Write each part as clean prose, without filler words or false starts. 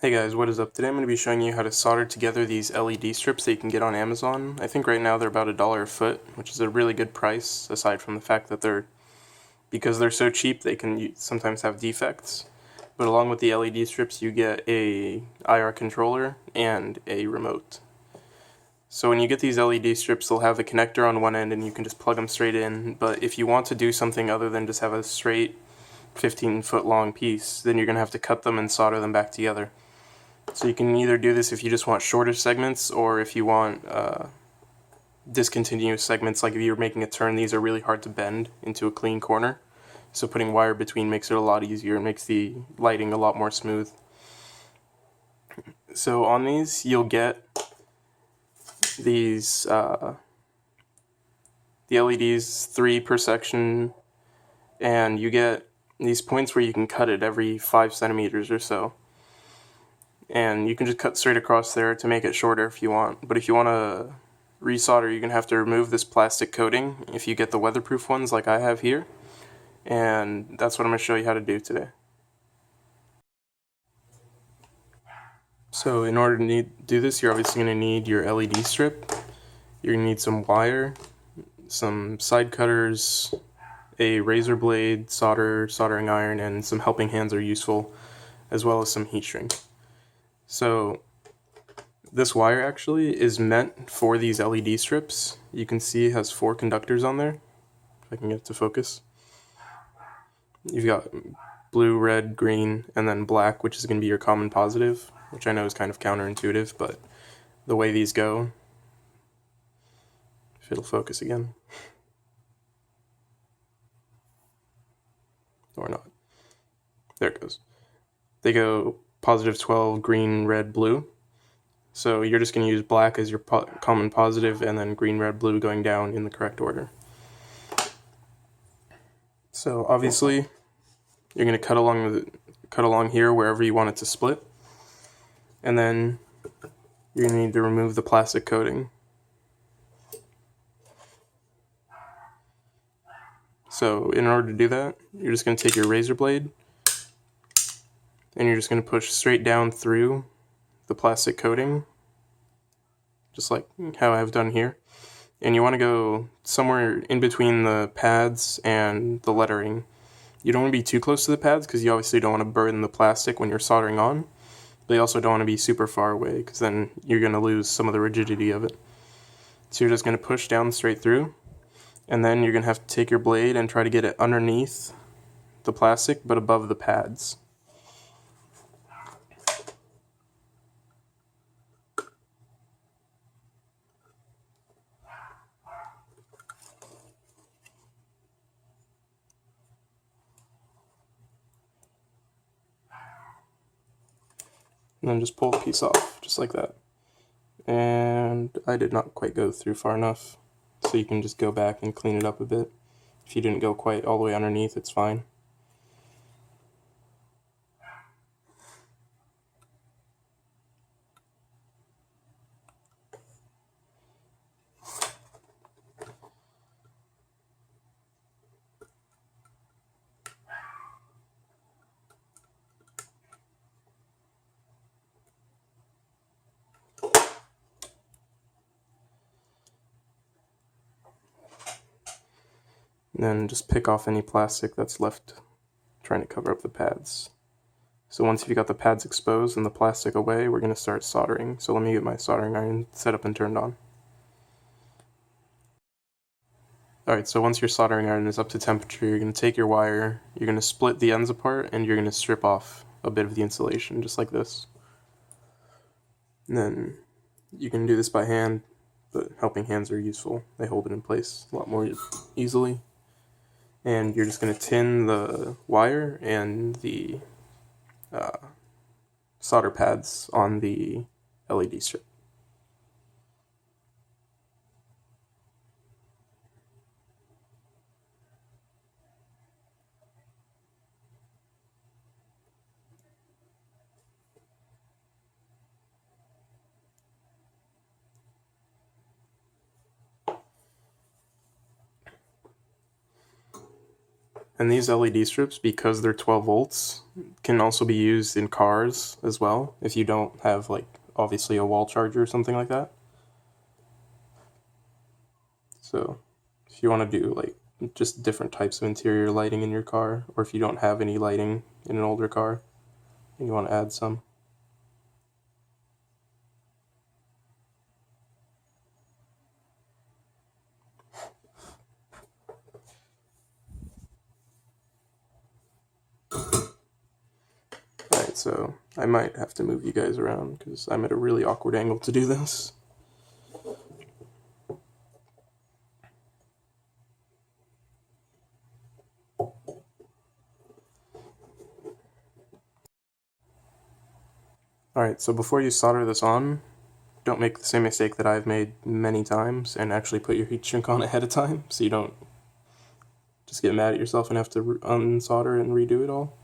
Hey guys, what is up? Today I'm going to be showing you how to solder together these LED strips that you can get on Amazon. I think right now they're about $1 a foot, which is a really good price, aside from the fact that because they're so cheap, they can sometimes have defects. But along with the LED strips, you get a IR controller and a remote. So when you get these LED strips, they'll have a connector on one end and you can just plug them straight in. But if you want to do something other than just have a straight 15-foot long piece, then you're going to have to cut them and solder them back together. So you can either do this if you just want shorter segments, or if you want discontinuous segments, like if you're making a turn, these are really hard to bend into a clean corner. So putting wire between makes it a lot easier, it makes the lighting a lot more smooth. So on these, you'll get these, the LEDs, 3 per section, and you get these points where you can cut it every 5 centimeters or so. And you can just cut straight across there to make it shorter if you want. But if you want to resolder, you're going to have to remove this plastic coating if you get the weatherproof ones like I have here. And that's what I'm going to show you how to do today. So in order to do this, you're obviously going to need your LED strip. You're going to need some wire, some side cutters, a razor blade, soldering iron, and some helping hands are useful, as well as some heat shrink. So this wire actually is meant for these LED strips. You can see it has 4 conductors on there, if I can get it to focus. You've got blue, red, green, and then black, which is going to be your common positive, which I know is kind of counterintuitive, but the way these go, if it'll focus again, or not, there it goes. They go positive 12, green, red, blue. So you're just going to use black as your common positive, and then green, red, blue going down in the correct order. So obviously, you're going to cut along here wherever you want it to split, and then you're going to need to remove the plastic coating. So in order to do that, you're just going to take your razor blade, and you're just going to push straight down through the plastic coating, just like how I've done here. And you want to go somewhere in between the pads and the lettering. You don't want to be too close to the pads because you obviously don't want to burn the plastic when you're soldering on, but you also don't want to be super far away because then you're going to lose some of the rigidity of it. So you're just going to push down straight through, and then you're going to have to take your blade and try to get it underneath the plastic but above the pads. And then just pull the piece off, just like that. And I did not quite go through far enough, so you can just go back and clean it up a bit. If you didn't go quite all the way underneath, it's fine. And then just pick off any plastic that's left trying to cover up the pads. So once you've got the pads exposed and the plastic away, we're going to start soldering. So let me get my soldering iron set up and turned on. Alright, so once your soldering iron is up to temperature, you're going to take your wire, you're going to split the ends apart, and you're going to strip off a bit of the insulation, just like this. And then you can do this by hand, but helping hands are useful. They hold it in place a lot more easily. And you're just going to tin the wire and the solder pads on the LED strip. And these LED strips, because they're 12 volts, can also be used in cars as well, if you don't have, like, obviously a wall charger or something like that. So if you want to do, like, just different types of interior lighting in your car, or if you don't have any lighting in an older car and you want to add some. Alright, so I might have to move you guys around because I'm at a really awkward angle to do this. Alright, so before you solder this on, don't make the same mistake that I've made many times and actually put your heat shrink on ahead of time so you don't just get mad at yourself and have to unsolder and redo it all.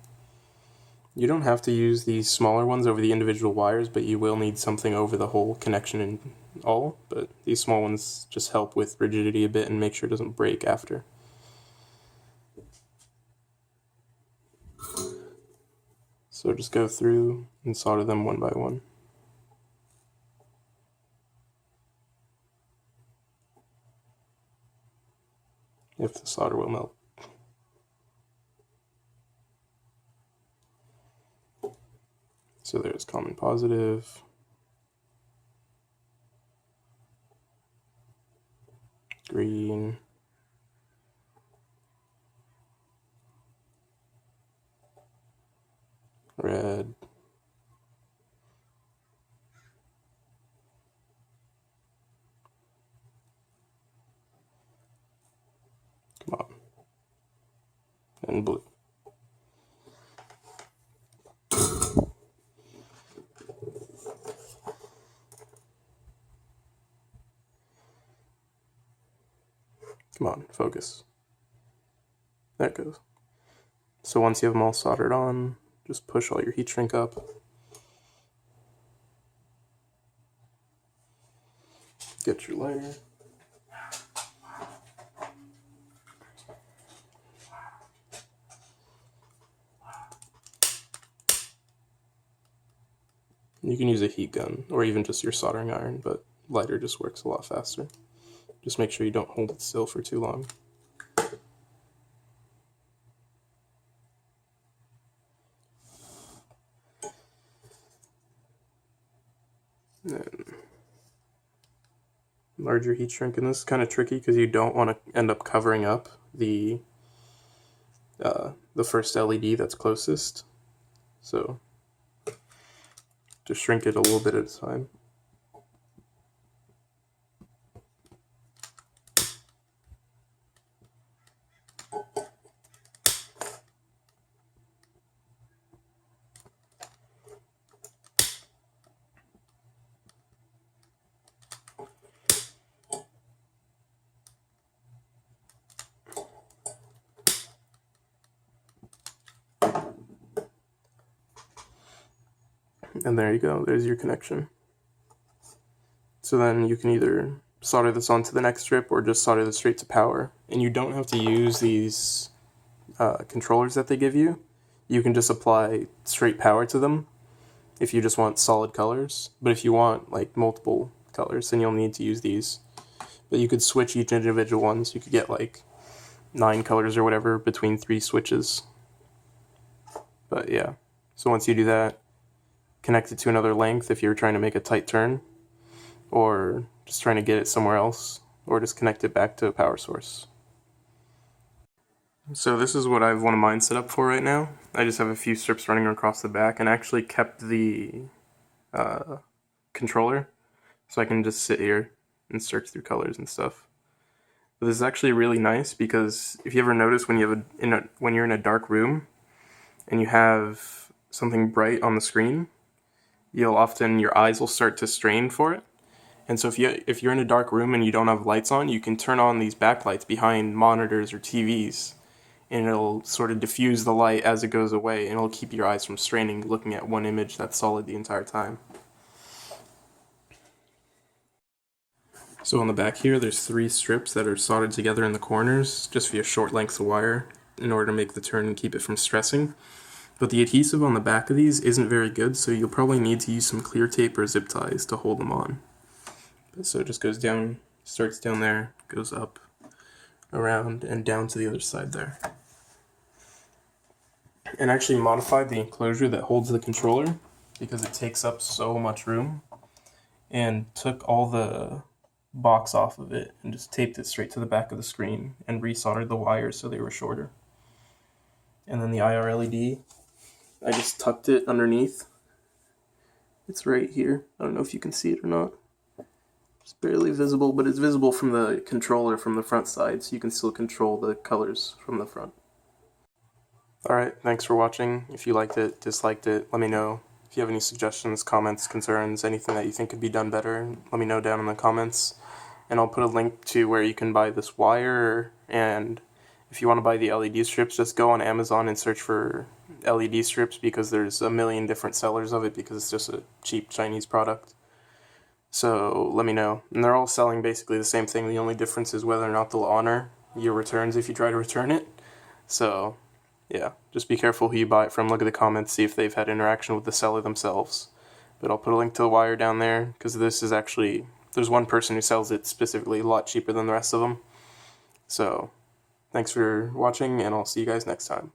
You don't have to use these smaller ones over the individual wires, but you will need something over the whole connection and all. But these small ones just help with rigidity a bit and make sure it doesn't break after. So just go through and solder them one by one. If the solder will melt. So there's common positive, green, red, come on, and blue. Come on, focus. There it goes. So once you have them all soldered on, just push all your heat shrink up. Get your lighter. You can use a heat gun or even just your soldering iron, but lighter just works a lot faster. Just make sure you don't hold it still for too long. Then larger heat shrink, and this is kind of tricky because you don't want to end up covering up the first LED that's closest. So just shrink it a little bit at a time. And there you go, there's your connection. So then you can either solder this onto the next strip or just solder this straight to power. And you don't have to use these controllers that they give you. You can just apply straight power to them if you just want solid colors. But if you want like multiple colors, then you'll need to use these. But you could switch each individual ones. You could get like 9 colors or whatever between 3 switches. But yeah, so once you do that, connect it to another length if you're trying to make a tight turn, or just trying to get it somewhere else, or just connect it back to a power source. So this is what I have one of mine set up for right now. I just have a few strips running across the back and actually kept the controller so I can just sit here and search through colors and stuff. But this is actually really nice because if you ever notice when when you're in a dark room and you have something bright on the screen, your eyes will start to strain for it. And so if you're in a dark room and you don't have lights on, you can turn on these backlights behind monitors or TVs, and it'll sort of diffuse the light as it goes away, and it'll keep your eyes from straining looking at one image that's solid the entire time. So on the back here, there's 3 strips that are soldered together in the corners, just via short lengths of wire. in order to make the turn and keep it from stressing. But the adhesive on the back of these isn't very good, so you'll probably need to use some clear tape or zip ties to hold them on. So it just goes down, starts down there, goes up, around, and down to the other side there. And actually modified the enclosure that holds the controller because it takes up so much room, and took all the box off of it and just taped it straight to the back of the screen and resoldered the wires so they were shorter. And then the IR LED, I just tucked it underneath. It's right here. I don't know if you can see it or not. It's barely visible, but it's visible from the controller from the front side, so you can still control the colors from the front. Alright, thanks for watching. If you liked it, disliked it, let me know. If you have any suggestions, comments, concerns, anything that you think could be done better, let me know down in the comments. And I'll put a link to where you can buy this wire, and if you want to buy the LED strips, just go on Amazon and search for LED strips, because there's a million different sellers of it because it's just a cheap Chinese product. So let me know. And they're all selling basically the same thing. The only difference is whether or not they'll honor your returns if you try to return it. So yeah, just be careful who you buy it from. Look at the comments, see if they've had interaction with the seller themselves. But I'll put a link to the wire down there, because this is actually, there's one person who sells it specifically a lot cheaper than the rest of them. So thanks for watching, and I'll see you guys next time.